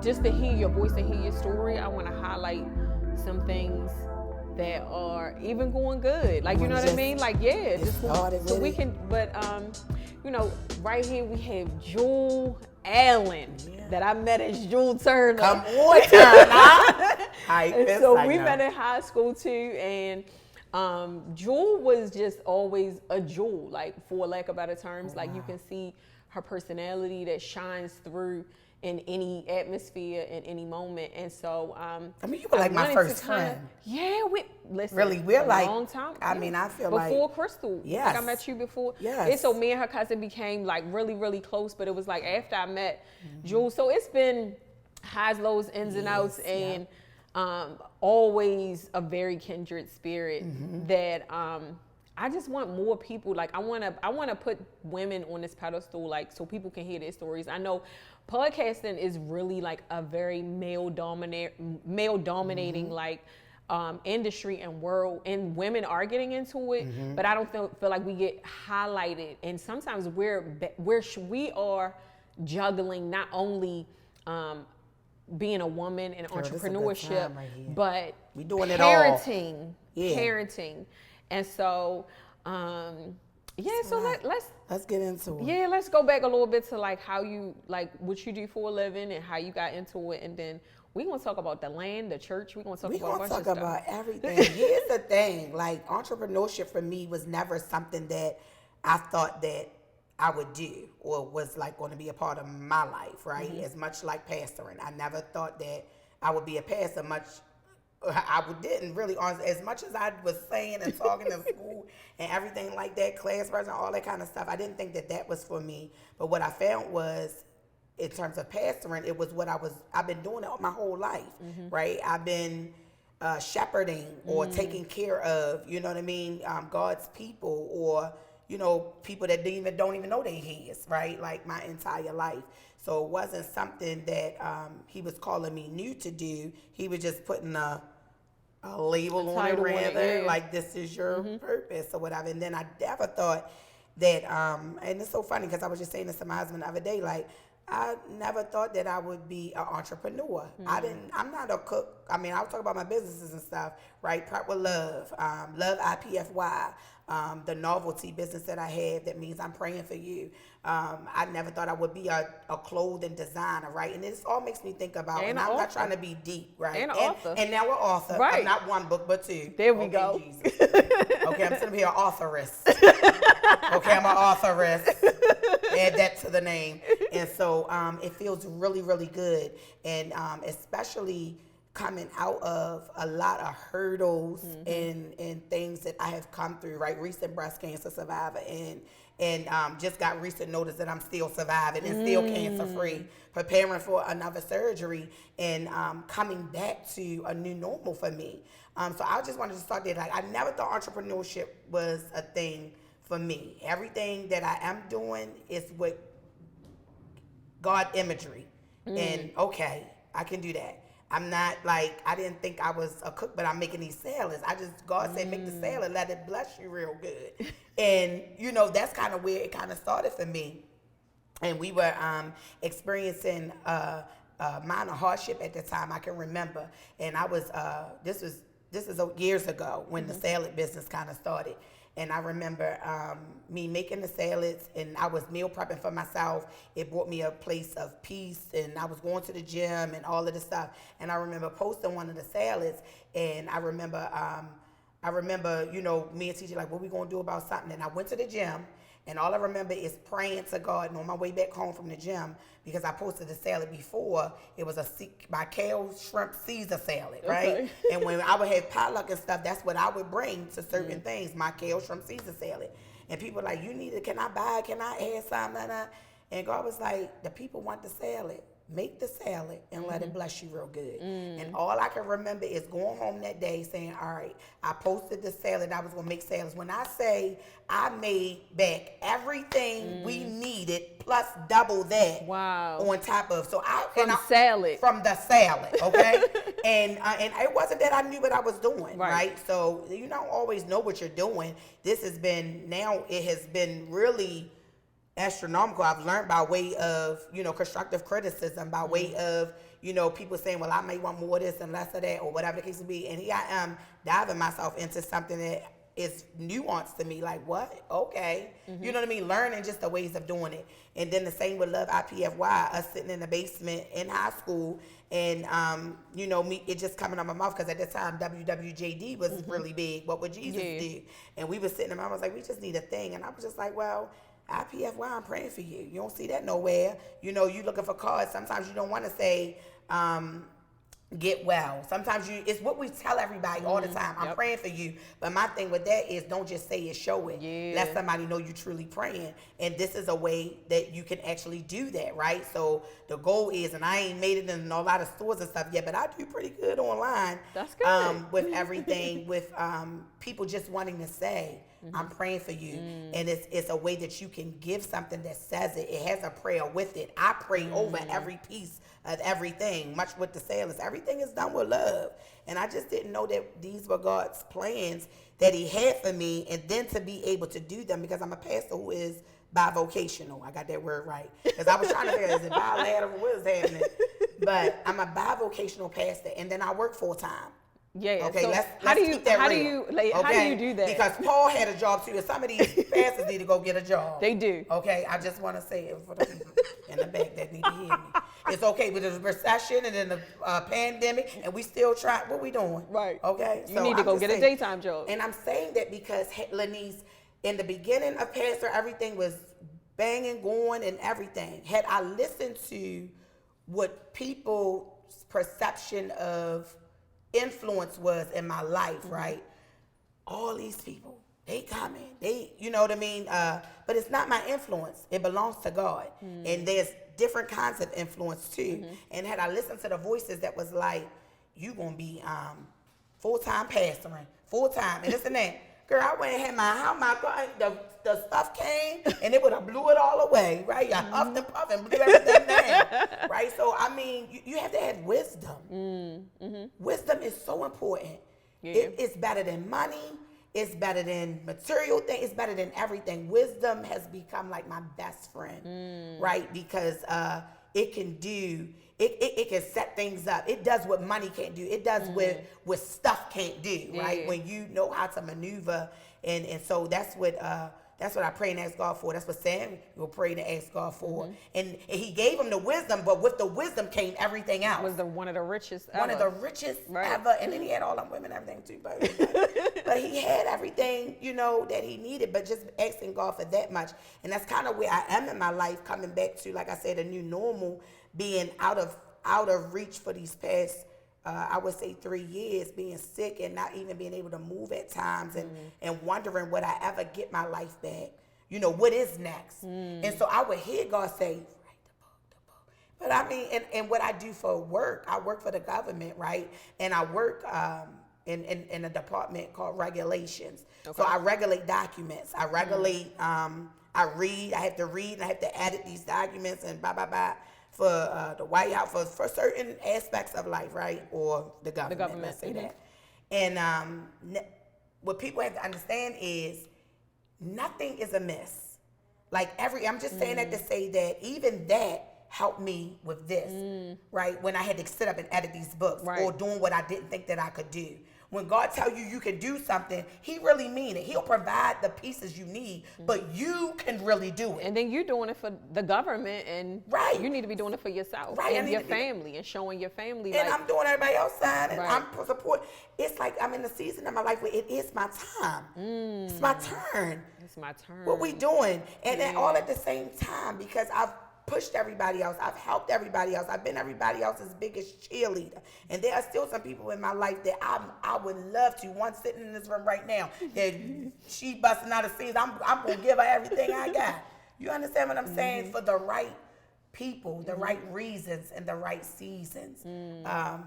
just to hear your voice and hear your story, I want to highlight some things that are even going good. Like, you know what I mean? Like, yeah, just so we can, but, you know, right here we have Jewel Allen that I met as Jewel Turner. Come on, Turner. So we met in high school too, and Jewel was just always a jewel, like, for lack of better terms. Like, you can see her personality that shines through in any atmosphere, in any moment. And so, I mean, you were like my first friend. We're like, a long time. I mean, I feel before Crystal. Yes. Like, I met you before. Yes. And so me and her cousin became like really, really close, but it was like after I met Jules. So it's been highs, lows, ins and outs, and always a very kindred spirit that I just want more people. Like, I want to put women on this pedestal, like, so people can hear their stories. I know podcasting is really like a very male dominating like industry and world, and women are getting into it, but I don't feel like we get highlighted. And sometimes we are juggling not only being a woman and entrepreneurship, but we doing it parenting, all. Parenting. And so, let's get into it. Yeah, let's go back a little bit to like how you, like, what you do for a living and how you got into it, and then we're gonna talk about the land, the church. We're gonna talk about everything. Here's the thing: like, entrepreneurship for me was never something that I thought that I would do or was like going to be a part of my life, right? As much like pastoring, I never thought that I would be a pastor. Didn't really, as much as I was saying and talking in school and everything like that, class president, all that kind of stuff, I didn't think that was for me. But what I found was, in terms of pastoring, it was what I've been doing it my whole life, right? I've been shepherding or taking care of, you know what I mean, God's people, or, you know, people that don't even know they his, right? Like, my entire life. So it wasn't something that he was calling me new to do. He was just putting a label on it, rather, like, this is your purpose or whatever. And then I never thought that, and it's so funny because I was just saying this to my husband the other day, like, I never thought that I would be an entrepreneur. I'm not a cook. I mean, I was talking about my businesses and stuff, right? Prep with Love, Love IPFY, the novelty business that I have that means I'm praying for you. I never thought I would be a clothing designer, right? And this all makes me think about, and I'm not trying to be deep, right? And author. And now we're author. Right. I'm not one book, but two. There we go. Jesus. Okay, I'm sitting here authoress. Okay, I'm an authoress. Add that to the name. And so it feels really, really good. And especially coming out of a lot of hurdles and things that I have come through, right? Recent breast cancer survivor, and just got recent notice that I'm still surviving and still cancer free, preparing for another surgery, and coming back to a new normal for me. So I just wanted to start there. Like, I never thought entrepreneurship was a thing for me. Everything that I am doing is with God imagery. And okay, I can do that. I'm not like, I didn't think I was a cook, but I'm making these salads. God said, make the salad, let it bless you real good. And, you know, that's kind of where it kind of started for me. And we were experiencing minor hardship at the time, I can remember. And I was, this is years ago when the salad business kind of started. And I remember me making the salads, and I was meal prepping for myself. It brought me a place of peace, and I was going to the gym and all of this stuff. And I remember posting one of the salads, and I remember, you know, me and TJ like, what we gonna do about something? And I went to the gym, and all I remember is praying to God. And on my way back home from the gym, because I posted the salad before, it was my kale shrimp Caesar salad, right? Okay. And when I would have potluck and stuff, that's what I would bring to certain things, my kale shrimp Caesar salad. And people were like, you need it, can I buy it? Can I add some? And God was like, the people want the salad. Make the salad and let it bless you real good. And all I can remember is going home that day saying, all right, I posted the salad. I was going to make salads. When I say I made back everything we needed plus double that on top of. So from the salad, okay? and it wasn't that I knew what I was doing, right? So you don't always know what you're doing. It has been really astronomical. I've learned by way of, constructive criticism, by way of, people saying, well, I may want more of this and less of that, or whatever the case may be. And here I am diving myself into something that is nuanced to me. Like, what? Okay. You know what I mean? Learning just the ways of doing it. And then the same with Love IPFY, us sitting in the basement in high school, and, me, it just coming out my mouth, because at that time, WWJD was really big. What would Jesus do? And we were sitting, and I was like, we just need a thing. And I was just like, well, IPFY, I'm praying for you. You don't see that nowhere. You looking for cards. Sometimes you don't want to say, get well. Sometimes it's what we tell everybody all the time. I'm praying for you. But my thing with that is, don't just say it, show it. Yeah. Let somebody know you truly praying. And this is a way that you can actually do that, right? So the goal is, and I ain't made it in a lot of stores and stuff yet, but I do pretty good online. That's good. With everything, with people just wanting to say, I'm praying for you. And it's a way that you can give something that says it. It has a prayer with it. I pray over every piece of everything, much with the sailors. Everything is done with love. And I just didn't know that these were God's plans that he had for me, and then to be able to do them, because I'm a pastor who is bivocational. I got that word right. Because I was trying to figure out, is it bilateral? What is happening? But I'm a bivocational pastor, and then I work full time. Yeah. Okay. So let's how do keep that how real. do you like, how do you do that? Because Paul had a job too, and some of these pastors need to go get a job. They do. Okay. I just want to say it for the people in the back that need to hear me. It's okay with the recession and then the pandemic, and we still try. What we doing? Right. Okay. You need to go get a daytime job. And I'm saying that because Lenise, in the beginning of pastor, everything was banging, going, and everything. Had I listened to what people's perception of influence was in my life, right? All these people, they coming, you know what I mean? But it's not my influence. It belongs to God. And there's different kinds of influence too. And had I listened to the voices that was like, you gonna be full-time pastoring, full-time, and this and that. Girl, I went and had my God, the stuff came, and it would have blew it all away, right? I huffed and puffed and blew everything down, right? So, I mean, you have to have wisdom. Wisdom is so important. Yeah. It's better than money. It's better than material things. It's better than everything. Wisdom has become like my best friend, right? Because it can do, it can set things up. It does what money can't do. It does what stuff can't do, right? When you know how to maneuver. And so that's what I pray and ask God for. That's what Samuel prayed and asked God for. And he gave him the wisdom, but with the wisdom came everything else. Was one of the richest ever. One of the richest ever. And then he had all them women and everything too. But he had everything, that he needed, but just asking God for that much. And that's kind of where I am in my life, coming back to, like I said, a new normal, being out of reach for these past I would say 3 years, being sick and not even being able to move at times, and wondering, would I ever get my life back? What is next? And so I would hear God say, write the book. But I mean, and what I do for work, I work for the government, right? And I work in a department called regulations. Okay. So I regulate documents. I regulate, I read, I have to read, and I have to edit these documents and blah, blah, blah. For the White House, for certain aspects of life, right? Or the government. Let's say that. And what people have to understand is nothing is amiss. Like I'm just saying that to say that even that helped me with this, right? When I had to sit up and edit these books, or doing what I didn't think that I could do. When God tells you can do something, he really mean it. He'll provide the pieces you need, but you can really do it. And then you're doing it for the government, and you need to be doing it for yourself and your family, and showing your family. And I'm doing everybody else's side, and I'm support. It's like I'm in the season of my life where it is my time. It's my turn. It's my turn. What we doing? And then all at the same time, because I've pushed everybody else. I've helped everybody else. I've been everybody else's biggest cheerleader. And there are still some people in my life that I would love to. One sitting in this room right now, that she busting out of scenes. I'm going to give her everything I got. You understand what I'm saying? For the right people, the right reasons, and the right seasons.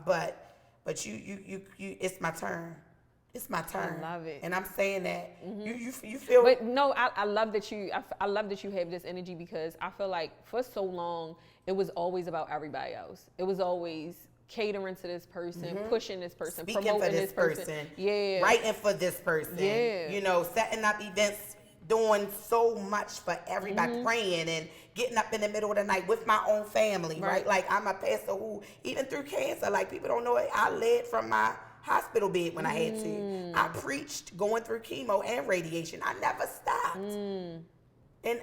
But you, it's my turn. It's my turn. I love it. And I'm saying that you feel. But no, I love that you. I love that you have this energy, because I feel like for so long it was always about everybody else. It was always catering to this person, pushing this person, speaking promoting for this person, yeah, writing for this person, setting up events doing so much for everybody, praying and getting up in the middle of the night with my own family, right? Like I'm a pastor who, even through cancer, like people don't know it, I led from my hospital bed when I had to. I preached going through chemo and radiation. I never stopped. And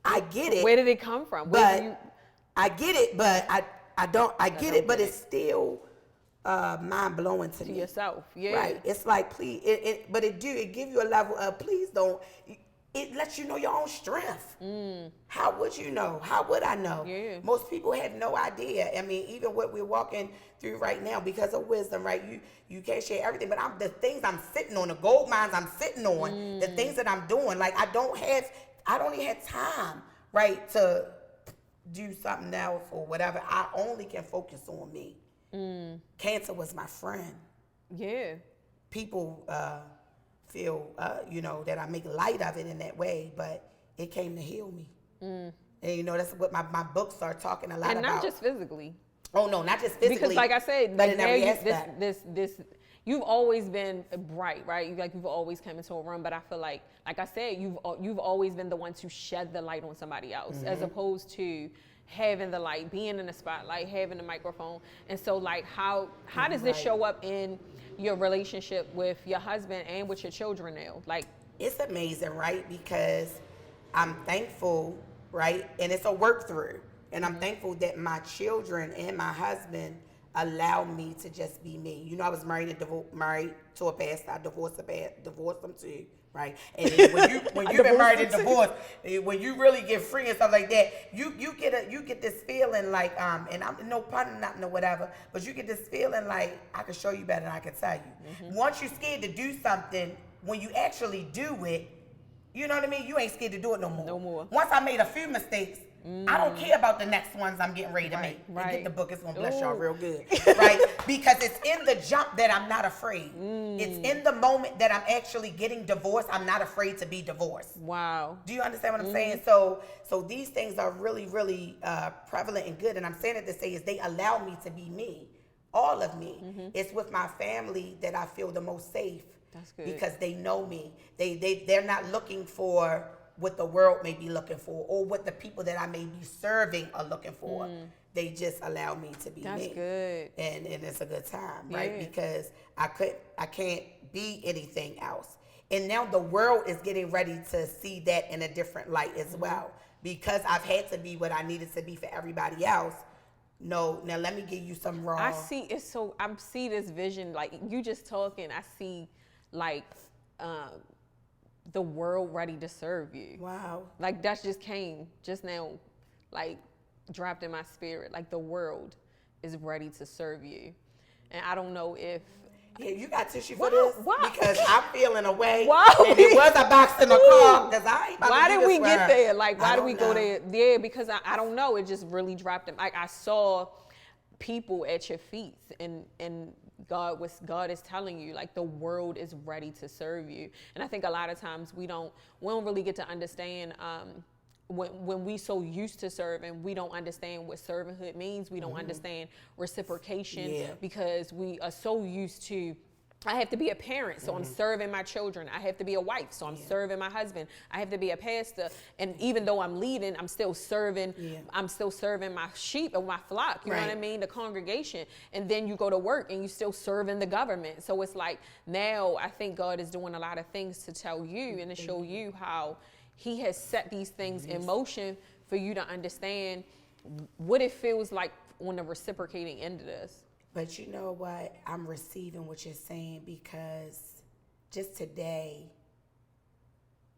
I get it. Where did it come from? I get it, but I get it, but it's still mind blowing to me. Yourself, yeah. Right. It's like, please, but it give you a level of, please don't. It lets you know your own strength. How would you know? How would I know? Yeah. Most people have no idea. I mean, even what we're walking through right now, because of wisdom, right? You can't share everything, but the things I'm sitting on, the gold mines I'm sitting on, the things that I'm doing, like I don't even have time, right, to do something else or whatever. I only can focus on me. Cancer was my friend. Yeah. People feel, that I make light of it in that way, but it came to heal me. And, that's what my books are talking a lot about. And not just physically. Oh, no, not just physically. Because like I said, but like in every aspect. This, you've always been bright, right? Like you've always come into a room, but I feel like I said, you've always been the one to shed the light on somebody else, as opposed to having the light, being in the spotlight, having the microphone. And so like how does this show up in your relationship with your husband and with your children now? Like, it's amazing, right? Because I'm thankful, right? And it's a work through. And I'm thankful that my children and my husband allow me to just be me. I was married to a pastor. I divorced them too. Right, and then when you've been married and divorced, when you really get free and stuff like that, you get this feeling like and I'm no pun, not no whatever, but you get this feeling like I can show you better than I can tell you. Once you're scared to do something, when you actually do it, you know what I mean. You ain't scared to do it no more. No more. Once I made a few mistakes, I don't care about the next ones I'm getting ready to make. Right. Get the book, it's gonna bless y'all real good. Right? Because it's in the jump that I'm not afraid. It's in the moment that I'm actually getting divorced, I'm not afraid to be divorced. wow. Do you understand what I'm saying? So these things are really, really prevalent and good. And I'm saying it to say is they allow me to be me, all of me. It's with my family that I feel the most safe. That's good. Because they know me. They're not looking for what the world may be looking for or what the people that I may be serving are looking for. They just allow me to be me. That's good. And it's a good time, right? Yeah. Because I can't be anything else. And now the world is getting ready to see that in a different light as well. Because I've had to be what I needed to be for everybody else. No, now let me give you some raw. I see this vision, like you just talking, I see like the world ready to serve you. Wow. Like that just came just now, like dropped in my spirit. Like the world is ready to serve you. And I don't know if Yeah, you got tissue for this? Why? Because I'm feeling away. Why? And it was a box in the car. Because I ain't about why to do did we this get for there? Like, why I did we don't go know. there? Yeah, because I don't know. It just really dropped him. Like I saw people at your feet, and God is telling you, like, the world is ready to serve you. And I think a lot of times we don't really get to understand when we so used to serving, we don't understand what servanthood means. We don't understand reciprocation because we are so used to, I have to be a parent, so I'm serving my children. I have to be a wife, so I'm serving my husband. I have to be a pastor, and even though I'm leading, I'm still serving. I'm still serving my sheep and my flock. You know what I mean? The congregation. And then you go to work, and you still serving the government. So it's like now I think God is doing a lot of things to tell you and to show you how He has set these things in motion for you to understand what it feels like on the reciprocating end of this. But you know what? I'm receiving what you're saying because just today,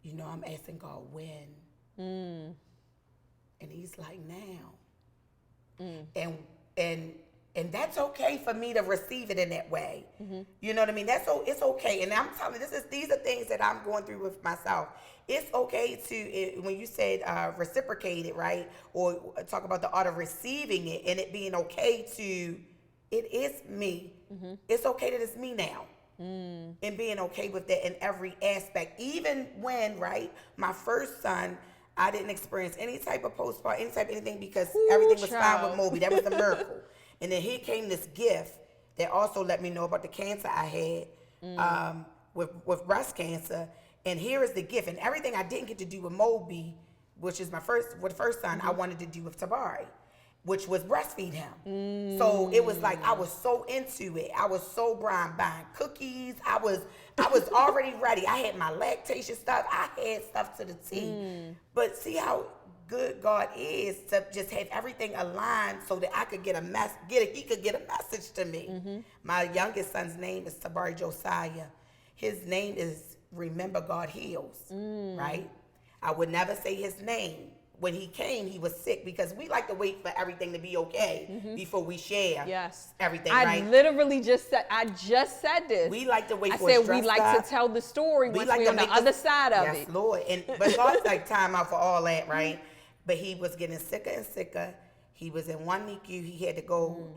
you know, I'm asking God when. And He's like, now. And that's okay for me to receive it in that way. You know what I mean? It's okay. And I'm telling you, these are things that I'm going through with myself. It's okay to, when you said reciprocate it, right? Or talk about the art of receiving it and it being okay to, it is me. It's okay that it's me now. And being okay with that in every aspect. Even when, right, my first son, I didn't experience any type of postpartum, any type of anything because everything was fine with Moby. That was a miracle. And then here came this gift that also let me know about the cancer I had with breast cancer. And here is the gift. And everything I didn't get to do with Moby, which is the first son, I wanted to do with Tabari, which was breastfeed him. So it was like I was so into it. I was so buying cookies. I was already ready. I had my lactation stuff. I had stuff to the T. But see how good God is to just have everything aligned so that I could he could get a message to me. My youngest son's name is Tabari Josiah. His name is Remember God Heals, right? I would never say his name. When he came, he was sick because we like to wait for everything to be okay before we share everything, right? I just said this. We like to wait for I said we like to tell the story once we're on the other side of it. Yes, Lord. But God's like time out for all that, right? But he was getting sicker and sicker. He was in one NICU.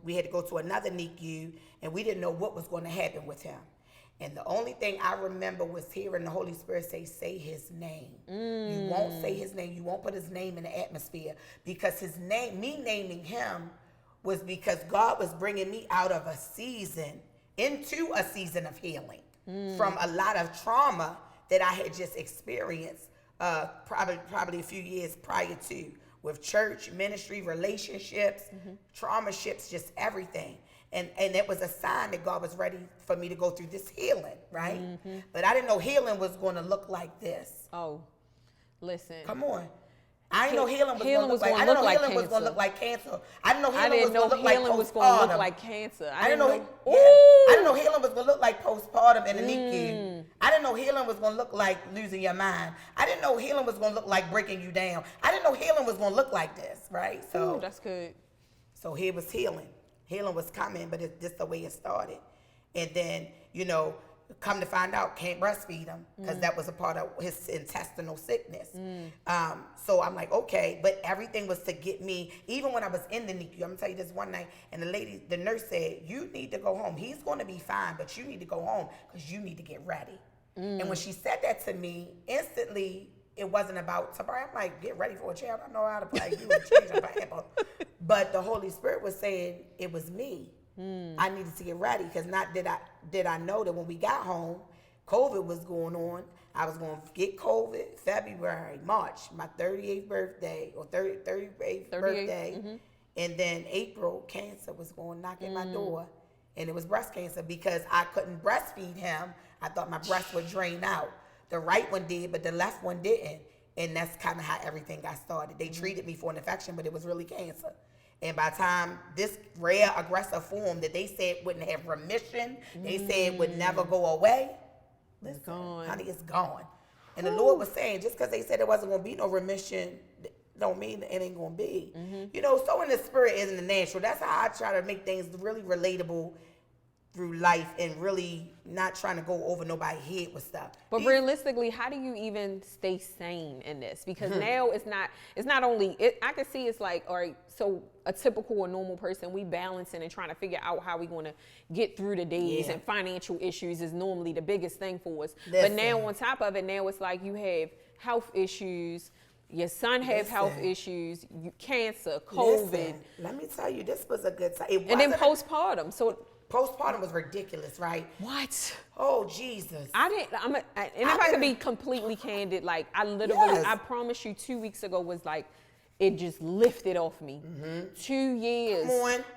We had to go to another NICU, and we didn't know what was going to happen with him. And the only thing I remember was hearing the Holy Spirit say his name. You won't say his name. You won't put his name in the atmosphere, because me naming him was because God was bringing me out of a season into a season of healing from a lot of trauma that I had just experienced probably a few years prior to, with church, ministry, relationships, trauma ships, just everything. And it was a sign that God was ready for me to go through this healing, right? But I didn't know healing was going to look like this. Oh, listen. Come on. I didn't know healing was going to look like. I didn't know healing was going to look like cancer. I didn't know healing was going to look like postpartum. Cancer. I didn't know healing was going to look like postpartum in the NICU. I didn't know healing was going to look like losing your mind. I didn't know healing was going to look like breaking you down. I didn't know healing was going to look like this, right? So that's good. So here was healing. Healing was coming, but it's just the way it started. And then, come to find out, can't breastfeed him because that was a part of his intestinal sickness. So I'm like, okay, but everything was to get me, even when I was in the NICU, I'm gonna tell you this one night, and the nurse said, you need to go home. He's gonna be fine, but you need to go home because you need to get ready. And when she said that to me, instantly, it wasn't about, I'm like, get ready for a child. I know how to play you and change a pineapple. But the Holy Spirit was saying it was me. I needed to get ready, because not did I know that when we got home, COVID was going on. I was going to get COVID February, March, my 38th birthday, or 38th birthday. And then April, cancer was going to knock at my door. And it was breast cancer, because I couldn't breastfeed him. I thought my breast would drain out. The right one did, but the left one didn't. And that's kind of how everything got started. They treated me for an infection, but it was really cancer. And by the time this rare aggressive form that they said wouldn't have remission, they said would never go away, listen, honey, it's gone. And the Lord was saying, just because they said there wasn't going to be no remission, don't mean it ain't going to be. So in the spirit is in the natural. That's how I try to make things really relatable through life, and really not trying to go over nobody's head with stuff. But realistically, how do you even stay sane in this? Because now it's not only, I can see it's like, all right, so a typical or normal person, we balancing and trying to figure out how we're going to get through the days, and financial issues is normally the biggest thing for us. But now on top of it, now it's like you have health issues, your son have health issues, cancer, COVID. Let me tell you, this was a good time. And then postpartum. So postpartum was ridiculous, right? What? Oh, Jesus. And if I could be completely candid, like I literally, I promise you 2 weeks ago was like, it just lifted off me. 2 years.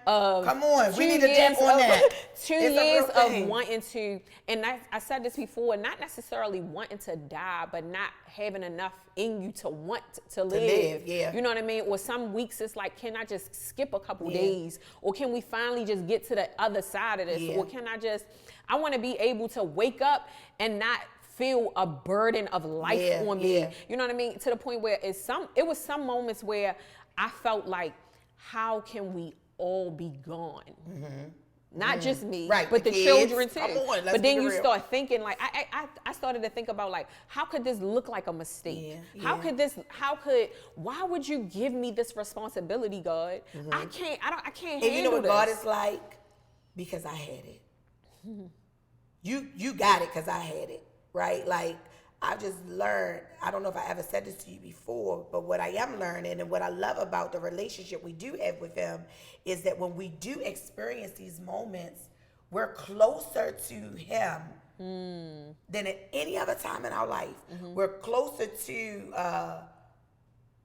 Come on. We need to tap on that. 2 years of wanting to, and I said this before, not necessarily wanting to die, but not having enough in you to want to live. You know what I mean? Or some weeks it's like, can I just skip a couple days? Or can we finally just get to the other side of this? Or can I want to be able to wake up and not feel a burden of life on me. You know what I mean? To the point where it was some moments where I felt like, how can we all be gone? Not just me, but the kids, children too. But then you start thinking, like, I started to think about, like, how could this look like a mistake? Why would you give me this responsibility, God? I can't handle this. And you know what God is like? Because I had it. You got it because I had it. Right? Like, I've just learned, I don't know if I ever said this to you before, but what I am learning and what I love about the relationship we do have with him is that when we do experience these moments, we're closer to him than at any other time in our life. We're closer to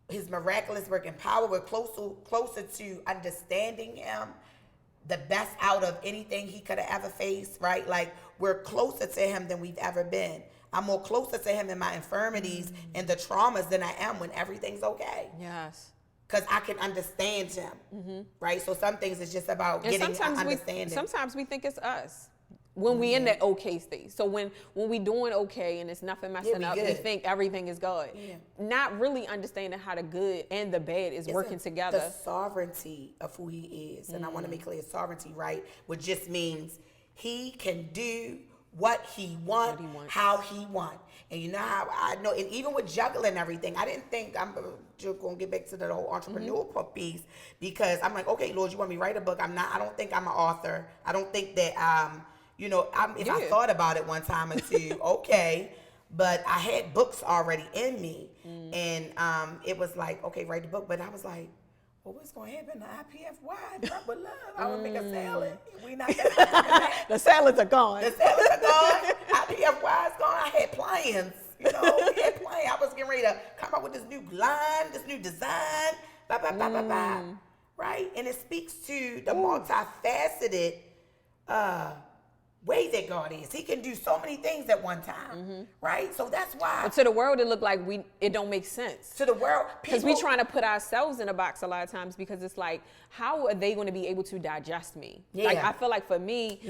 his miraculous working power. We're closer to understanding him, the best out of anything he could have ever faced, right? Like, we're closer to him than we've ever been. I'm more closer to him in my infirmities and the traumas than I am when everything's okay. Yes. Because I can understand him, right? So some things it's just about getting understanding. Sometimes we think it's us when we in that okay state. So when we doing okay and it's nothing messing up, we think everything is good. Yeah. Not really understanding how the good and the bad is working together. The sovereignty of who he is. And I want to make clear, sovereignty, right? Which just means he can do what he wants, how he wants. And you know how I know, and even with juggling everything, I didn't think, I'm just going to get back to the whole entrepreneurial piece, because I'm like, okay, Lord, you want me to write a book? I don't think I'm an author. I don't think that, if I thought about it one time or two, okay, but I had books already in me. And it was like, okay, write the book. But I was like, well, what's going to happen to IPFY? Drop with love. I would make a salad. We not that. The salads are gone. The salads are gone. IPFY is gone. I had plans. We had plans. I was getting ready to come up with this new line, this new design. Right? And it speaks to the multifaceted way that God is. He can do so many things at one time, right? So that's why. But to the world, it looked like it don't make sense. To the world, because we trying to put ourselves in a box a lot of times, because it's like, how are they going to be able to digest me? Yeah. Like, I feel like for me,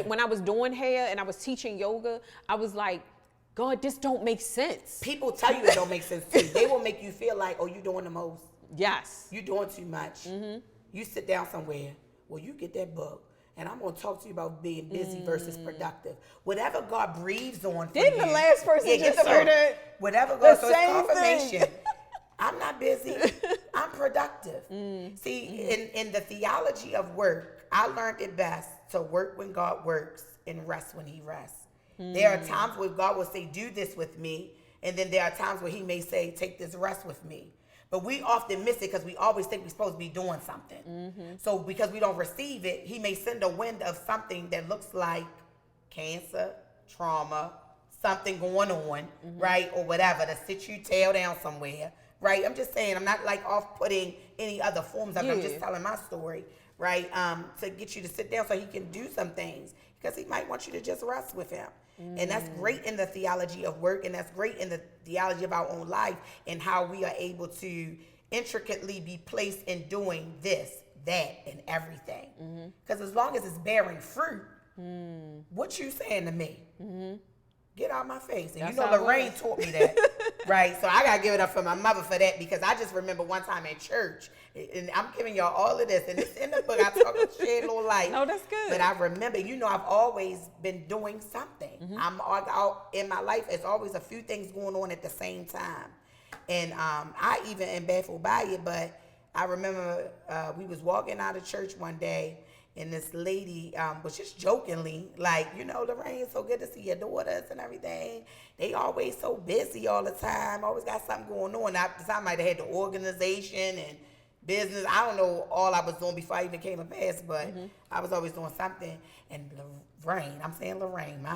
when I was doing hair and I was teaching yoga, I was like, God, this don't make sense. People tell you it don't make sense too. They will make you feel like, oh, you doing the most. Yes. You doing too much. You sit down somewhere. Well, you get that book. And I'm going to talk to you about being busy versus productive. Whatever God breathes on for you. Didn't the last person just say that? Whatever God, so it's confirmation. I'm not busy. I'm productive. See, in the theology of work, I learned it best to work when God works and rest when he rests. There are times where God will say, do this with me. And then there are times where he may say, take this rest with me. But we often miss it because we always think we're supposed to be doing something. So because we don't receive it, he may send a wind of something that looks like cancer, trauma, something going on, right? Or whatever, to sit you tail down somewhere, right? I'm just saying, I'm not like off-putting any other forms of it. I'm just telling my story, right? To get you to sit down so he can do some things, because he might want you to just rest with him. And that's great in the theology of work, and that's great in the theology of our own life, and how we are able to intricately be placed in doing this, that, and everything. Because as long as it's bearing fruit, what you saying to me? Get out my face. And that's, you know, Lorraine taught me that, right? So I got to give it up for my mother for that, because I just remember one time in church, and I'm giving y'all all of this, and it's in the book. I talk about shed a little light. No, that's good. But I remember, I've always been doing something. I'm out in my life. There's always a few things going on at the same time. And I even am baffled by it, but I remember we was walking out of church one day, and this lady was just jokingly like, Lorraine, it's so good to see your daughters and everything. They always so busy all the time, always got something going on. I might have had the organization and business. I don't know all I was doing before I even came to pass, but I was always doing something. And Lorraine, I'm saying Lorraine,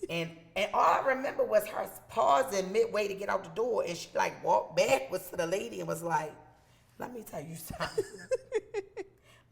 and all I remember was her pausing midway to get out the door, and she like walked backwards to the lady and was like, let me tell you something.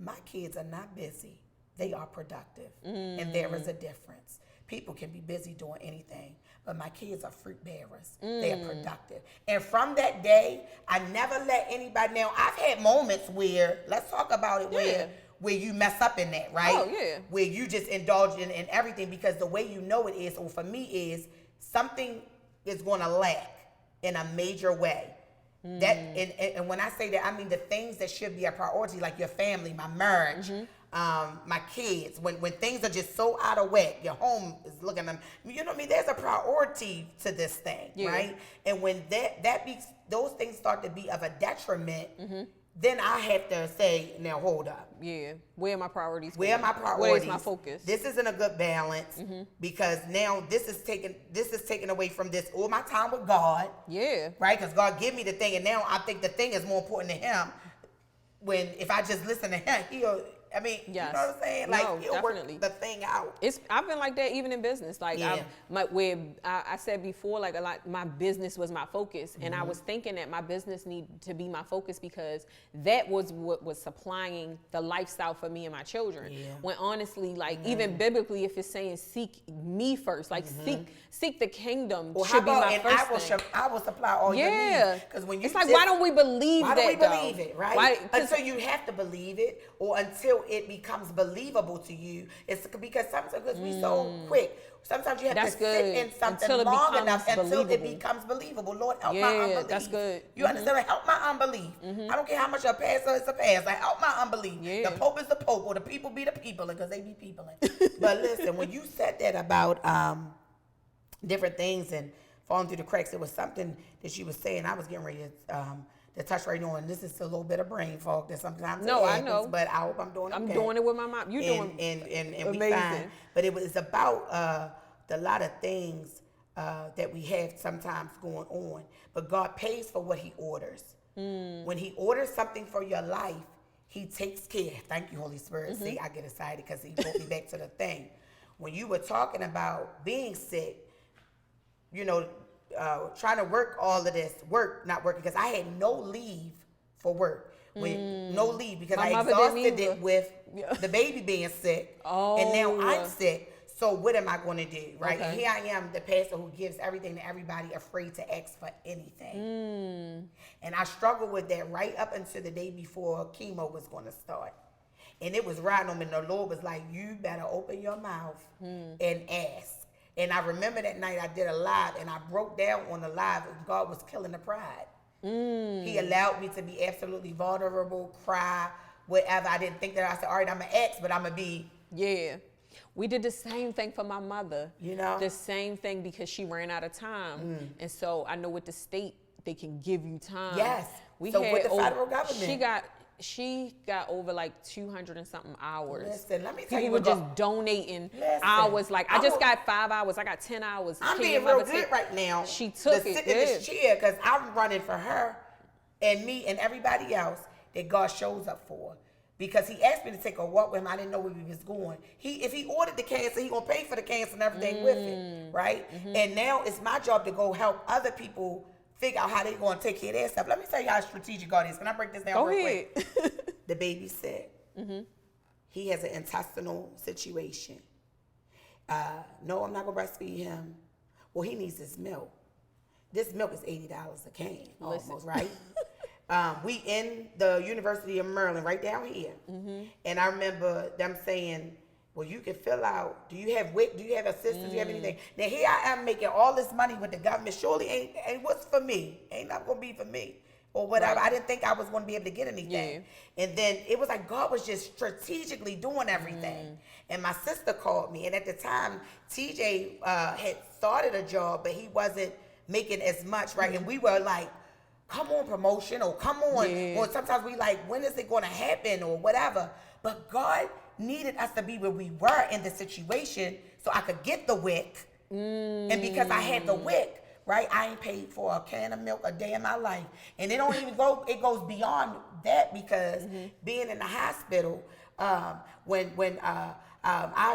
My kids are not busy. They are productive. And there is a difference. People can be busy doing anything, but my kids are fruit bearers. They are productive. And from that day, I never let anybody, now I've had moments where, let's talk about it, where you mess up in that, right? Oh, yeah. Where you just indulge in everything, because the way you know it is, or for me is, something is going to lack in a major way. That and when I say that, I mean the things that should be a priority, like your family, my marriage, my kids. When things are just so out of whack, your home is looking at them. You know what I mean? There's a priority to this thing, right? And when those things start to be of a detriment, then I have to say, now hold up. Yeah. Where are my priorities? Where are my priorities? Where's my focus? This isn't a good balance, because now this is taken away from this, all my time with God. Yeah. Right? Because God give me the thing, and now I think the thing is more important to him. If I just listen to him, I mean, Yes. you know what I'm saying? No, Like, he'll definitely. work the thing out. I've been like that even in business. Like Yeah. I said before, like a lot, my business was my focus, and I was thinking that my business needed to be my focus because that was what was supplying the lifestyle for me and my children. Yeah. When honestly, like even biblically, if it's saying seek me first, like seek the kingdom Well, should be how about, my and first thing. I will supply all your needs. Because when you it's like, why don't we believe why that? don't we believe though? it, right? Why, until you have to believe it, or until it becomes believable to you. It's because sometimes we so quick. Sometimes you have That's to good. sit in something Until it long becomes enough until it believable. becomes believable. Lord, help my Yeah, unbelief. that's good. You understand? Help my unbelief. I don't care how much a pastor is a pastor. Help my unbelief. Yeah. The Pope is the Pope, or the people be the people, because they be peopling. But listen, when you said that about different things and falling through the cracks, it was something that she was saying. I was getting ready to touch right on. This is a little bit of brain fog that sometimes No, happens, I know. but I hope I'm doing okay. I'm doing it with my mom. You're doing and we amazing. fine. But it was about the lot of things that we have sometimes going on. But God pays for what He orders. When He orders something for your life, He takes care. Thank you, Holy Spirit. See, I get excited because He brought me back to the thing. When you were talking about being sick, you know, trying to work all of this, not working, because I had no leave for work. No leave, because My I mother didn't exhausted either. it with the baby being sick. And now I'm sick. So what am I going to do, right? Okay. And here I am, the pastor who gives everything to everybody, afraid to ask for anything. And I struggled with that right up until the day before chemo was going to start. And it was riding on me, and the Lord was like, you better open your mouth and ask. And I remember that night I did a live, and I broke down on the live, and God was killing the pride. He allowed me to be absolutely vulnerable, cry, whatever. I didn't think that. I said, all right, I'm going to ask, but I'm going to be. Yeah. We did the same thing for my mother. You know? The same thing, because she ran out of time. And so I know with the state, they can give you time. Yes. We So had with the federal government. She got over like 200 and something hours. Listen, let me tell People you were what just donating hours. Like, I just got 5 hours. I got 10 hours. I'm Can being your real mother good take- right now. She took to it. sit in this chair, because I'm running for her and me and everybody else that God shows up for. Because He asked me to take a walk with Him. I didn't know where we was going. If He ordered the cancer, He gonna pay for the cancer and everything with it, right? And now it's my job to go help other people figure out how they gonna take care of their stuff. Let me tell you how strategic God is. Can I break this down Go real ahead. quick? The baby's sick. He has an intestinal situation. No, I'm not gonna breastfeed him. Well, he needs his milk. This milk is $80 a can, almost, right? We in the University of Maryland, right down here. And I remember them saying, well, you can fill out, do you have WIC, do you have assistance, do you have anything? Now here I am making all this money with the government. Surely ain't what's for me. Ain't not gonna be for me. Or whatever. Right. I didn't think I was going to be able to get anything. And then it was like God was just strategically doing everything. And my sister called me. And at the time, TJ had started a job, but he wasn't making as much, right? And we were like, come on, promotion, or come on. Or sometimes we like, when is it going to happen, or whatever. But God needed us to be where we were in the situation so I could get the WIC. And because I had the WIC, right? I ain't paid for a can of milk a day in my life. And it don't even go, it goes beyond that, because being in the hospital, when I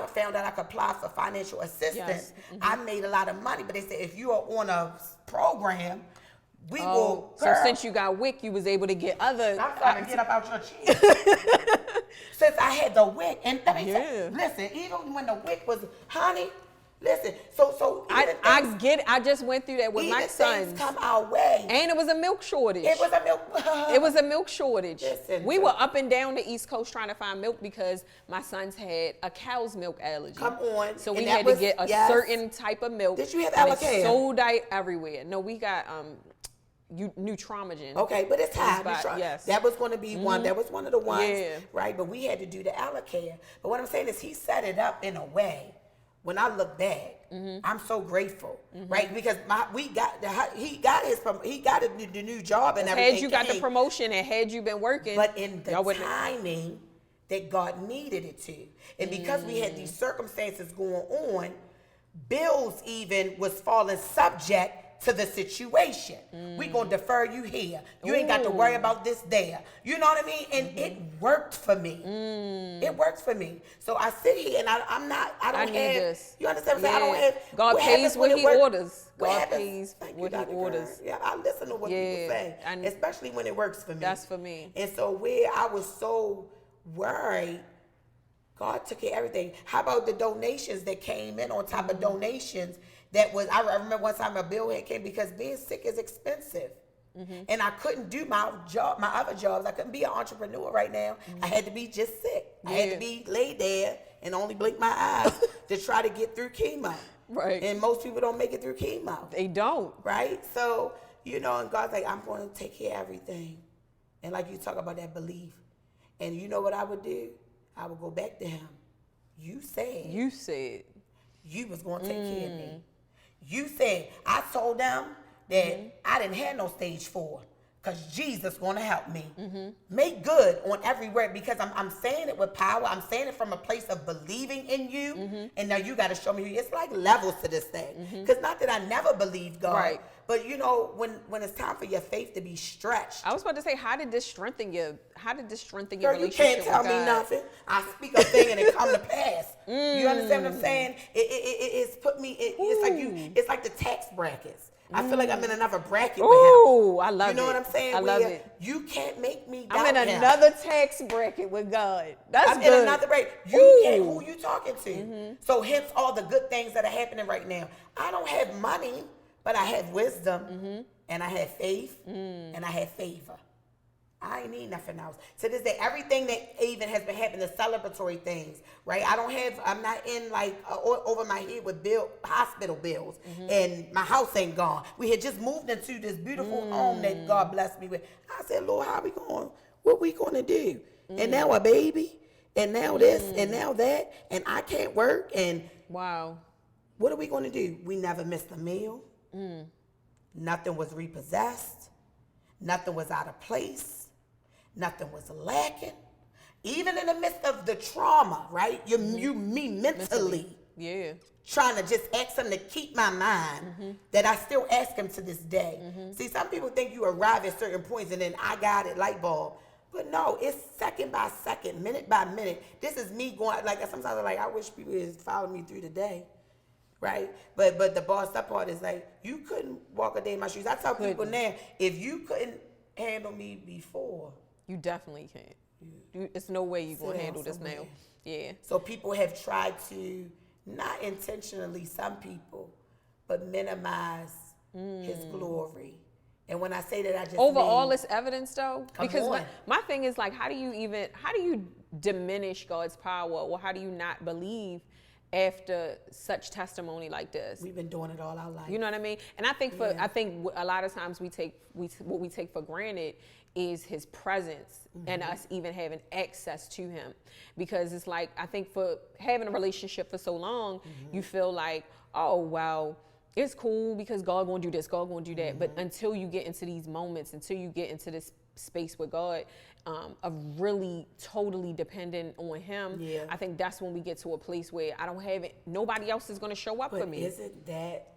found out I could apply for financial assistance, I made a lot of money. But they said, if you are on a program, we will. So since you got WIC, you was able to get other. I'm trying to get up out your chair. Since I had the WIC, and let me say, listen, even when the WIC was, honey, listen, so I get it. I just went through that with my sons. Things come our way. And it was a milk shortage. It was a milk. It was a milk shortage. Listen, we were up and down the East Coast trying to find milk because my sons had a cow's milk allergy. Come on. So And we that had was- to get a yes. certain type of milk. Did you have and it's Alacare? sold out everywhere. No, we got Nutromogen. Okay, but it's high. Yes. That was going to be one. That was one of the ones, Yeah. right? But we had to do the Alacare. But what I'm saying is, he set it up in a way. When I look back, I'm so grateful, right? Because he got the new job and everything. Had you got the promotion and had you been working, but in the timing that God needed it to, and because we had these circumstances going on, bills even was falling subject to the situation. We gonna defer you here. You ain't got to worry about this there. You know what I mean? And it worked for me. It works for me. So I sit here and I don't have this. You understand what I'm saying? I don't have. God pays what he orders. God pays what he orders. Yeah, I listen to what people say, especially when it works for me. That's for me. And so where I was so worried, God took care of everything. How about the donations that came in on top of donations? I remember one time a bill had came because being sick is expensive. And I couldn't do my other jobs. I couldn't be an entrepreneur right now. I had to be just sick. I had to be laid there and only blink my eyes to try to get through chemo. Right. And most people don't make it through chemo. They don't. Right? So, and God's like, I'm going to take care of everything. And like you talk about that belief. And you know what I would do? I would go back to him. You said you was going to take care of me. You said, I told them that I didn't have no stage 4 because Jesus going to help me. Make good on every word, because I'm saying it with power. I'm saying it from a place of believing in you. And now you got to show me. It's like levels to this thing. Because not that I never believed God. Right. But when it's time for your faith to be stretched. I was about to say, how did this strengthen your relationship you can't tell me nothing. I speak a thing and it come to pass. You understand what I'm saying? It's put me. It's like the tax brackets. I feel like I'm in another bracket with him. Ooh, I love it. You know what I'm saying? I love it. You can't make me doubt I'm in him. another tax bracket with God. I'm in another bracket. You can't. Who you talking to? So hence all the good things that are happening right now. I don't have money, but I have wisdom, and I have faith, and I have favor. I ain't need nothing else. To this day, everything that even has been happening, the celebratory things, right? I'm not in like over my head with hospital bills, and my house ain't gone. We had just moved into this beautiful home that God blessed me with. I said, Lord, how we going? What we going to do? And now a baby, and now this, and now that, and I can't work, and wow. What are we going to do? We never missed a meal. Nothing was repossessed. Nothing was out of place. Nothing was lacking. Even in the midst of the trauma, right? Me mentally. Yeah. Trying to just ask him to keep my mind, that I still ask him to this day. See, some people think you arrive at certain points and then I got it, light bulb. But no, it's second by second, minute by minute. This is me going, like sometimes I'm like, I wish people would follow me through the day. Right? But the bossed up part is like, you couldn't walk a day in my shoes. I tell people now, if you couldn't handle me before, you definitely can't. It's no way you're going to handle this now. Yeah. So people have tried to, not intentionally, some people, but minimize his glory. And when I say that, I just over all this evidence, though, because my thing is like, how do you diminish God's power, or how do you not believe after such testimony like this? We've been doing it all our life. You know what I mean? And I think a lot of times what we take for granted is his presence and us even having access to him. Because it's like, I think for having a relationship for so long, you feel like, oh, well, it's cool because God gonna do this, God gonna do that. But until you get into these moments, until you get into this space with God, of really totally dependent on him, I think that's when we get to a place where I don't have it. Nobody else is gonna show up for me. Isn't that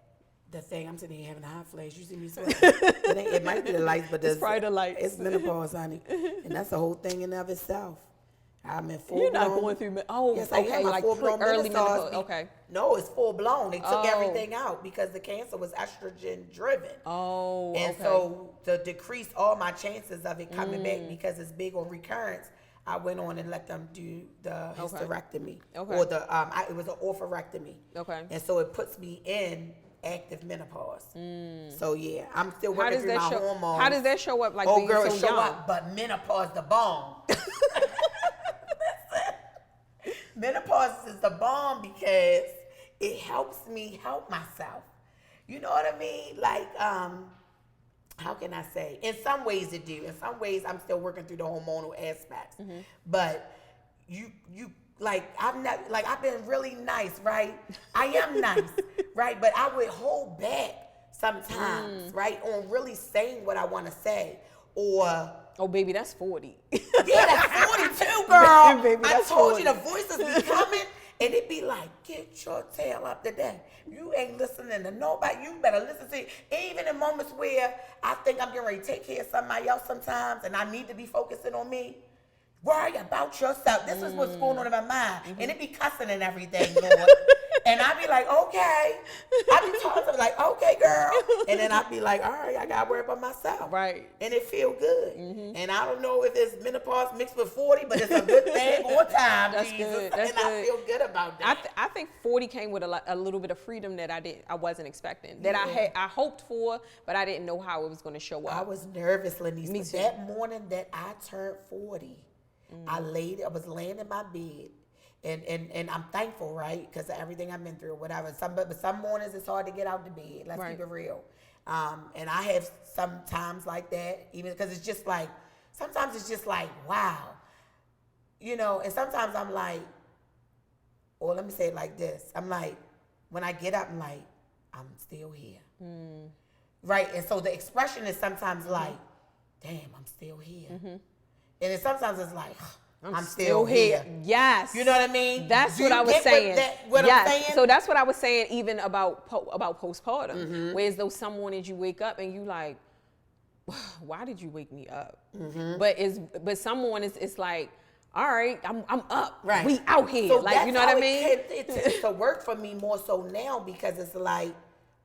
the thing? I'm sitting here having a hot flash. You see me sweating? It might be the lights, but it's probably the lights. It's menopause, honey, and that's the whole thing in and of itself. I'm in full. You're not going through. Yes, I am. Like early menopause. Okay. No, it's full blown. They took everything out because the cancer was estrogen driven. Oh. And so to decrease all my chances of it coming back, because it's big on recurrence, I went on and let them do the hysterectomy, or it was an oophorectomy. Okay. And so it puts me in active menopause. So yeah, I'm still working through my hormones. How does that show up? Like, girl, being so young? Up, but menopause the bomb. Menopause is the bomb because it helps me help myself. You know what I mean? Like, how can I say? In some ways it do. In some ways I'm still working through the hormonal aspects. But you like, I've been really nice, right? I am nice, right? But I would hold back sometimes, right? On really saying what I want to say, or... Oh, baby, that's 40. Yeah, that's 42, girl. Baby, I told you the voices be coming, And it be like, get your tail up today. You ain't listening to nobody. You better listen to it. Even in moments where I think I'm getting ready to take care of somebody else sometimes and I need to be focusing on me. Worry about yourself. This is what's going on in my mind. And it be cussing and everything, Lord. And I be like, okay. I be talking to them like, okay, girl. And then I be like, all right, I got to worry about myself. Right. And it feel good. And I don't know if it's menopause mixed with 40, but it's a good thing all time, That's Jesus. good. That's and good. I feel good about that. I think 40 came with a little bit of freedom that I wasn't expecting. That I hoped for, but I didn't know how it was going to show up. I was nervous, Lenise. Me But too. that morning that I turned 40, I was laying in my bed. And I'm thankful, right? Because of everything I've been through, whatever. But some mornings it's hard to get out of bed. Let's keep it real. And I have some times like that, even because it's just like, sometimes it's just like, wow. You know, and sometimes I'm like, or let me say it like this. I'm like, when I get up, I'm like, I'm still here. Right? And so the expression is sometimes like, damn, I'm still here. And then sometimes it's like, I'm still here. Yes. You know what I mean? That's Do what you I was get saying. what yes. I'm saying? So that's what I was saying even about postpartum. Whereas those some mornings you wake up and you like, why did you wake me up? But some mornings it's like, all right, I'm up. Right. We out here. So like, you know what I mean? It's to work for me more so now because it's like,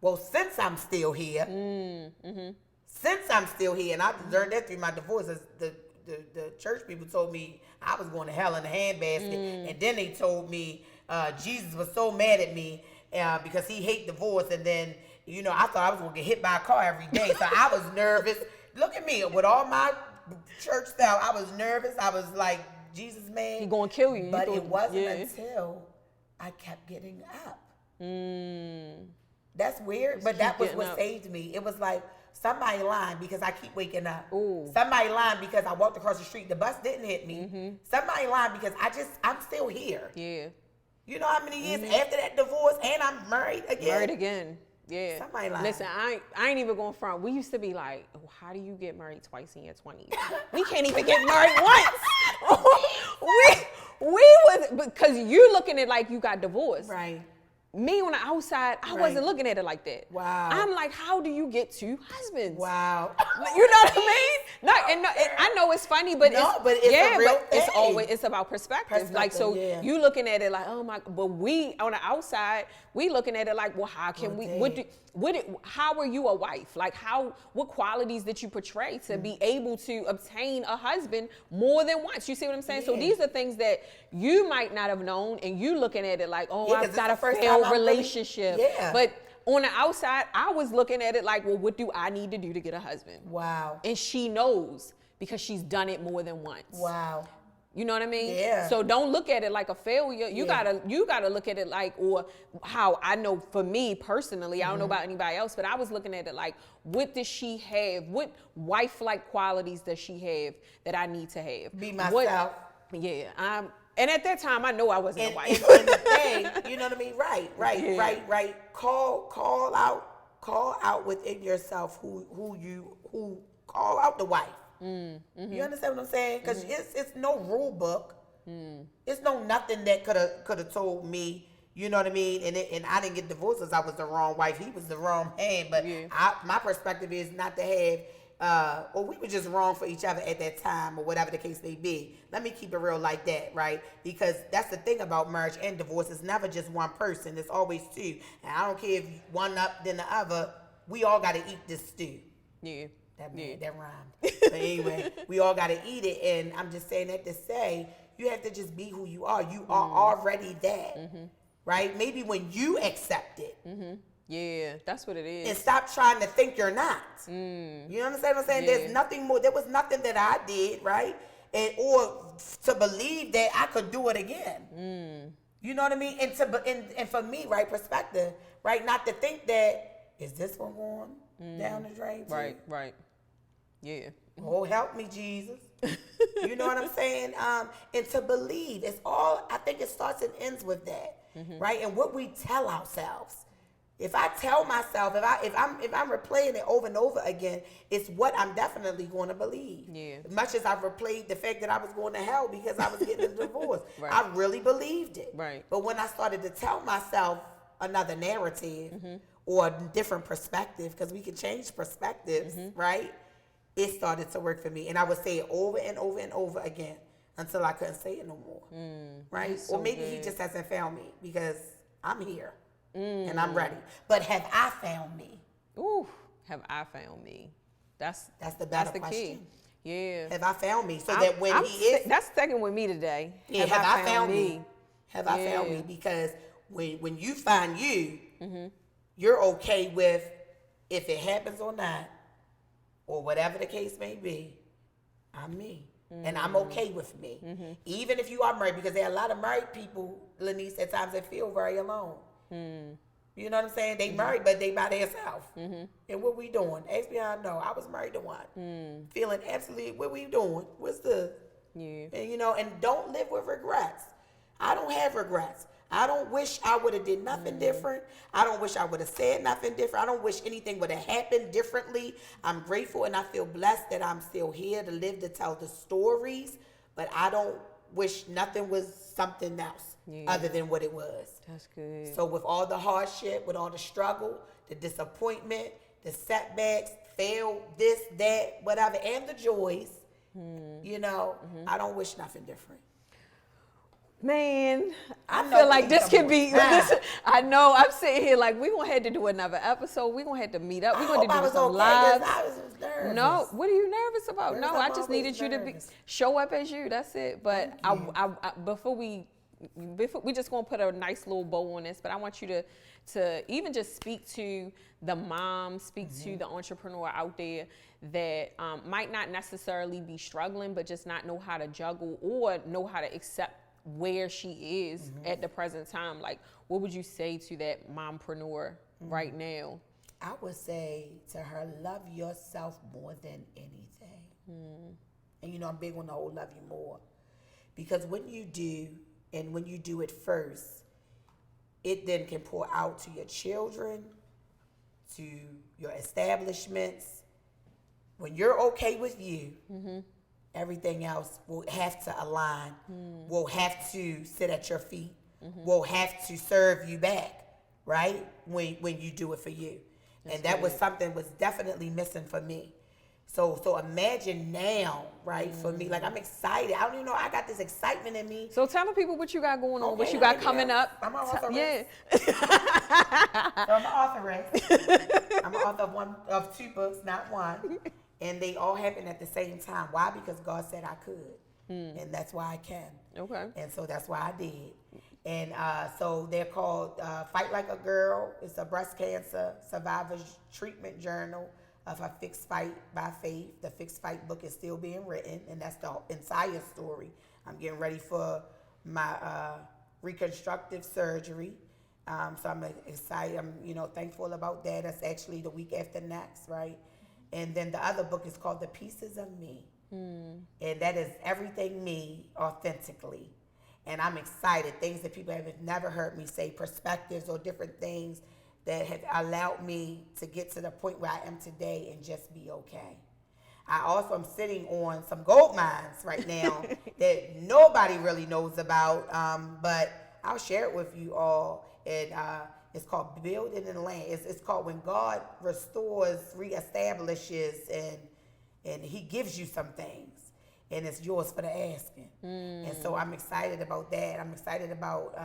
well, since I'm still here, and I learned that through my divorce, the church people told me I was going to hell in a handbasket, and then they told me Jesus was so mad at me because he hate divorce, and then I thought I was going to get hit by a car every day, so I was nervous. Look at me with all my church style. I was nervous. I was like, Jesus, man, He gonna kill you. But it wasn't until I kept getting up. That's weird, but that was what saved me. It was like, somebody lying because I keep waking up. Ooh. Somebody lying because I walked across the street, the bus didn't hit me. Somebody lying because I'm still here. Yeah. You know how many years after that divorce and I'm married again? Married again. Yeah. Somebody lying. Listen, I ain't even going front. We used to be like, oh, how do you get married twice in your 20s? We can't even get married once. we was, because you looking at like you got divorced. Right. Me on the outside, I wasn't looking at it like that. Wow. I'm like, how do you get two husbands? Wow. You know what I mean? I know it's funny, but it's a real thing. It's about perspective. Like, so you looking at it like, oh my, but we on the outside, we looking at it like, well, how can how are you a wife? Like, what qualities did you portray to be able to obtain a husband more than once? You see what I'm saying? So these are things that you might not have known, and you looking at it like, oh, I've got a failed relationship. But on the outside, I was looking at it like, well, what do I need to do to get a husband? Wow. And she knows because she's done it more than once. Wow. You know what I mean? Yeah. So don't look at it like a failure. You gotta look at it like, or how I know for me personally, I don't know about anybody else, but I was looking at it like, what does she have? What wife-like qualities does she have that I need to have? Be myself. And at that time, I know I wasn't a wife. And the thing, you know what I mean? Right. Call out within yourself who call out the wife. You understand what I'm saying? Because it's no rule book. It's no nothing that could have told me. You know what I mean? And I didn't get divorced because I was the wrong wife. He was the wrong man. But my perspective is not to have. Or we were just wrong for each other at that time, or whatever the case may be. Let me keep it real like that, right? Because that's the thing about marriage and divorce. It's never just one person. It's always two. And I don't care if one up than the other. We all got to eat this stew. Yeah. That rhymed. But anyway, we all got to eat it. And I'm just saying that to say, you have to just be who you are. You are already that, right? Maybe when you accept it. Yeah, that's what it is. And stop trying to think you're not. You understand what I'm saying? There's nothing more. There was nothing that I did, right? Or to believe that I could do it again. You know what I mean? And for me, right, perspective, right? Not to think that, is this one going down the drain too? Right. Yeah. Oh, help me, Jesus. You know what I'm saying? And to believe. It's all, I think it starts and ends with that, right? And what we tell ourselves. If I tell myself, if I'm replaying it over and over again, it's what I'm definitely going to believe. Yeah. As much as I've replayed the fact that I was going to hell because I was getting a divorce, Right. I really believed it. Right. But when I started to tell myself another narrative or a different perspective, because we can change perspectives, right? It started to work for me, and I would say it over and over and over again until I couldn't say it no more, right? so Or maybe he good. just hasn't found me because I'm here. And I'm ready. But have I found me? Ooh, have I found me? That's the better key. question. Yeah. Have I found me? So that when he is, that's sticking with me today. yeah, have I found me? Have I Yeah. found me? Because when you find you, you're okay with if it happens or not, or whatever the case may be. I'm me. And I'm okay with me. Even if you are married, because there are a lot of married people, Lanice, at times that feel very alone. You know what I'm saying? They married, but they by themselves. And what we doing? Ask me how I know. I was married to one. Feeling absolutely, what we doing? What's the, Yeah. and, you know, and don't live with regrets. I don't have regrets. I don't wish I would have did nothing different. I don't wish I would have said nothing different. I don't wish anything would have happened differently. I'm grateful and I feel blessed that I'm still here to live to tell the stories, but I don't wish nothing was something else other than what it was. That's good. So with all the hardship, with all the struggle, the disappointment, the setbacks, fail, this, that, whatever, and the joys, you know, I don't wish nothing different. Man, I know feel like we this need could some be. more time. This, I know. I'm sitting here like we gonna have to do another episode. We gonna have to meet up. We gonna have to do some lives. I was nervous. No, what are you nervous about? Nervous, No, I I'm just always needed you to be nervous. show up as you. That's it. But Thank you. I before we just gonna put a nice little bow on this. But I want you to even just speak to the mom, speak to the entrepreneur out there that might not necessarily be struggling, but just not know how to juggle or know how to accept where she is at the present time. Like, what would you say to that mompreneur right now? I would say to her, love yourself more than anything. And you know, I'm big on the whole love you more. Because when you do, and when you do it first, it then can pour out to your children, to your establishments. When you're okay with you, everything else will have to align, will have to sit at your feet, will have to serve you back, right? When you do it for you. And that was something was definitely missing for me. So imagine now, right, for me, like I'm excited. I don't even know, I got this excitement in me. So tell the people what you got going on, what Okay, you got yeah. coming up. I'm an authoress. Yeah. So I'm an authoress. I'm an author of two books, not one. And they all happen at the same time. Why? Because God said I could. And that's why I can. Okay. And so that's why I did. And so they're called Fight Like a Girl. It's a breast cancer survivor's treatment journal of her fixed fight by faith. The fixed fight book is still being written, and that's the entire story. I'm getting ready for my reconstructive surgery. So I'm excited. I'm thankful about that. That's actually the week after next, right? And then the other book is called The Pieces of Me. And that is everything me authentically. And I'm excited. Things that people have never heard me say, perspectives or different things that have allowed me to get to the point where I am today and just be okay. I also am sitting on some gold mines right now that nobody really knows about, but I'll share it with you all. And it's called Building in the Land. It's called When God Restores, Reestablishes, and He gives you some things. And it's yours for the asking. And so I'm excited about that. I'm excited about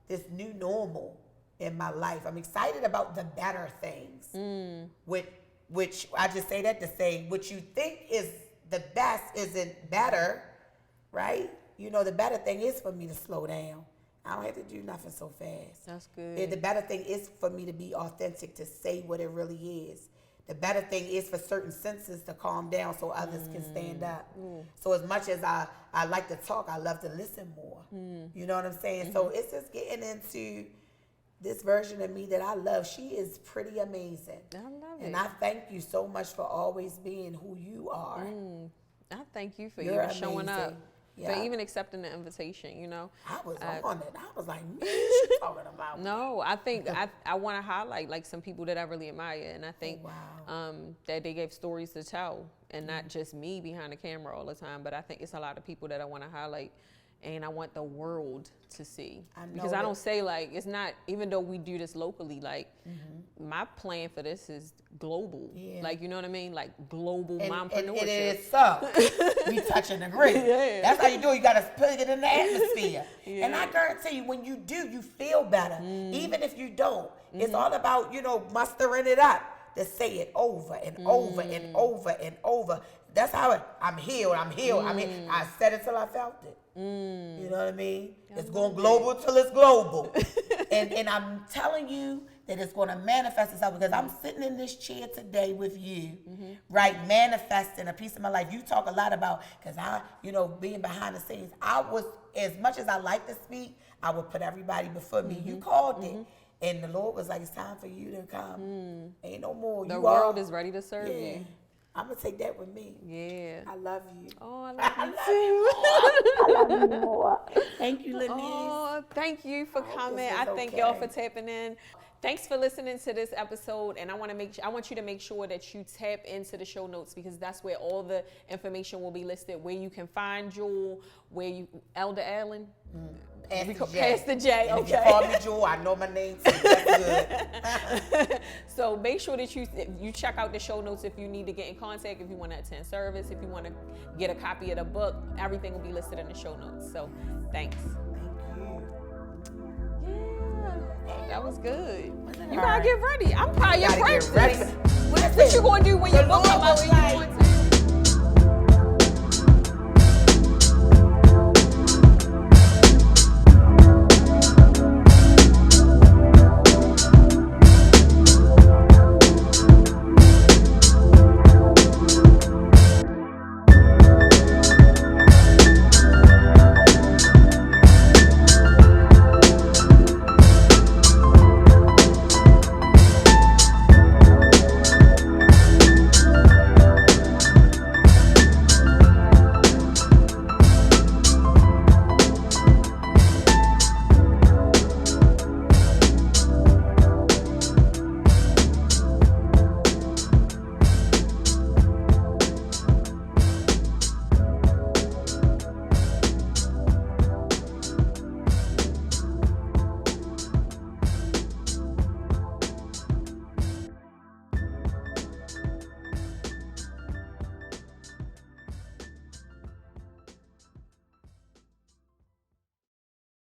this new normal in my life. I'm excited about the better things. Which I just say that to say what you think is the best isn't better, right? You know, the better thing is for me to slow down. I don't have to do nothing so fast. That's good. And the better thing is for me to be authentic, to say what it really is. The better thing is for certain senses to calm down so others can stand up. So as much as I like to talk, I love to listen more. You know what I'm saying? So it's just getting into this version of me that I love. She is pretty amazing. I love it. And I thank you so much for always being who you are. I thank you for You're even showing amazing. up. for even accepting the invitation, you know. I was on it. I was like, man, she's talking about No, I think I want to highlight like some people that I really admire, and I think that they gave stories to tell, and not just me behind the camera all the time, but I think it's a lot of people that I want to highlight, and I want the world to see. Because I don't say like, it's not, even though we do this locally, like my plan for this is global. Yeah. Like, you know what I mean? Like global mompreneurship. It is so. We touch and agree. Yeah. That's how you do it. You got to put it in the atmosphere. Yeah. And I guarantee you, when you do, you feel better. Even if you don't. It's all about, you know, mustering it up to say it over and over and over and over. That's how I'm healed. I'm healed. I mean, I said it till I felt it. You know what I mean? It's going global till it's global. and I'm telling you that it's going to manifest itself, because I'm sitting in this chair today with you, right, manifesting a piece of my life. You talk a lot about, because I, you know, being behind the scenes, I was, as much as I like to speak, I would put everybody before me. You called it. And the Lord was like, it's time for you to come. Ain't no more. The world is ready to serve you. I'm going to take that with me. Yeah. I love you. Oh, I love you too. I love you more. Thank you, Lenise. Oh, thank you for coming. I thank y'all for tapping in. Thanks for listening to this episode, and I want you to make sure that you tap into the show notes, because that's where all the information will be listed, where you can find Jewel, Elder Allen. Past the J. Okay. If you call me Jewel, I know my name too. That's good. So make sure that you check out the show notes if you need to get in contact, if you want to attend service, if you want to get a copy of the book. Everything will be listed in the show notes. So thanks. That was good. You gotta get ready. I'm probably your president. What you gonna do when your book come out?